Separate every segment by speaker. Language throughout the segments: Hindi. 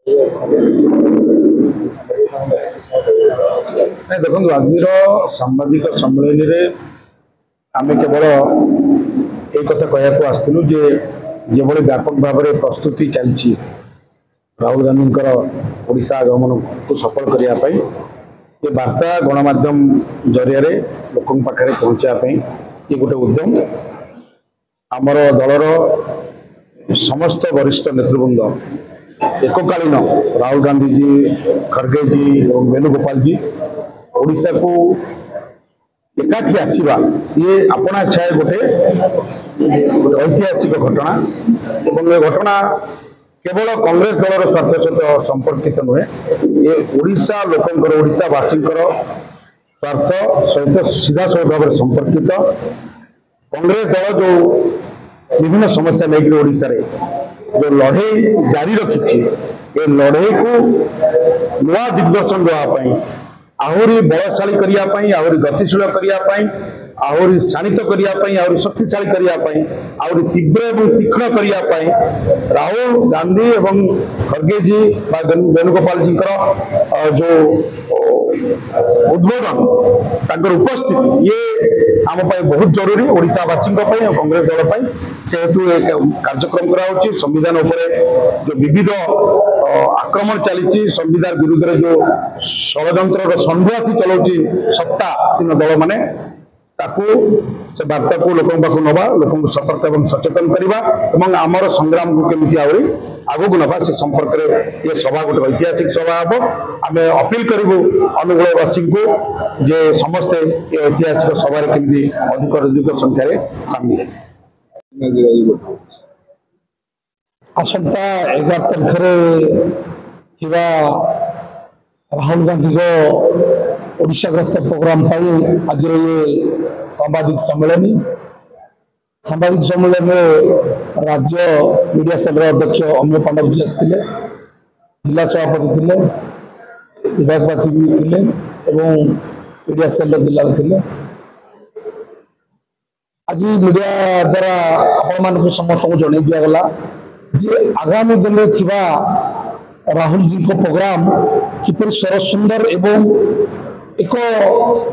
Speaker 1: देखो आज सांबादिक सम्मेलन में आम केवल एक कथा कहूँ आसलु जे जो व्यापक भाव में प्रस्तुति चलती राहुल गांधी ओडिशा आगमन को सफल करने ये वार्ता गणमाध्यम जरिया लोक पाखे पहुँचापी ये गोटे उद्यम आमर दलर समस्त वरिष्ठ नेतृवृंद एककालीन राहुल गांधी जी, खड़गे जी और वेणुगोपाल जी ओडिशा को एकाठी आसवा ये अपना इच्छा गोटे ऐतिहासिक घटना और ये घटना केवल कांग्रेस दलर स्वार्थ सहित संपर्कित नुहे ये ओडिशा लोकंकर ओडिशावासी स्वार्थ सहित सीधा सहित भाव संपर्कित कांग्रेस दल जो विभिन्न समस्या लेकिन ओडिशा रे जो लड़े जारी रखी ये लड़े को नुआ दिग्दर्शन देवाई आहरी बलशाली करने आहरी गतिशील करने आहरी शाणित करने आहरी शक्तिशाली करने आहरी तीव्र और तीक्ष्ण करने राहुल गांधी एवं खड़गे जी वेणुगोपाल जी जो उद्बोधन तक उपस्थिति ये आम बहुत जरूरी ओडिशावासी कांग्रेस दल सेहेतु एक कार्यक्रम करा संविधान जो विविध आक्रमण चली संविधान विरुद्ध में जो षड्यंत्र सन्यासी चलाउची सत्ता सीन दल माने ताकू से वार्ता को लोक नवा लोक सतर्क और सचेतन करवा आमर संग्राम को केमी आगे को नवा से संपर्क में ये सभा गोटे ऐतिहासिक सभा हम आम अपील करूँ अनुगुलवासी को जे समस्ते ये ऐतिहासिक सभा केमी अधिक संख्यार सामिल
Speaker 2: आसंता 11 तारिख राहुल गांधी को ओडिशा ग्रस्त प्रोग्राम आज ये सांबादिक सम्मेलन में राज्य मीडिया सेल अध्यक्ष अम्य पांडव जी आसते जिला सभापति थे विधायक प्रार्थी भी थे मीडिया सेल जिले थे आज मीडिया द्वारा आपण मान समस्त को जन दिगला जे आगामी दिन में थिबा राहुल जी को प्रोग्राम किपर स्वर सुंदर एवं एक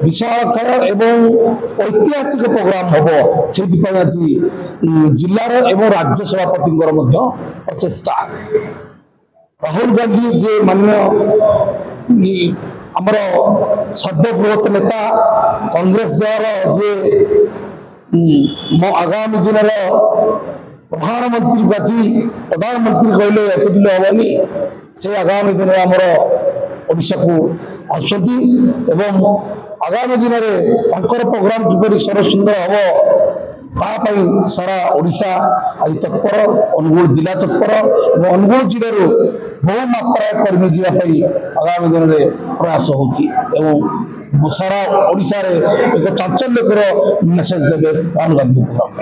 Speaker 2: विशालकाय एवं ऐतिहासिक प्रोग्राम हम से आज जिलार एवं राज्य सभापति प्रचेषा राहुल गांधी जे माननीय आमर सर्वबृहत नेता कांग्रेस दल जे आगामी दिन प्रधानमंत्री कहले अतुल्य हेनी से आगामी दिन में आमर ओडिशा को आसती एवं आगामी दिन में प्रोग्राम किपर स्वर सुंदर हम तापाई सारा ओडिशा आज तत्पर अनुगुल जिला तत्पर और अनुगुल जिलू बहु मात्रा कर्मी जावाई आगामी दिन में प्रयास हो सारा ओडिशा रे एक चांचल्यकर मेसेज देवे राहुल गांधी प्रोग्राम।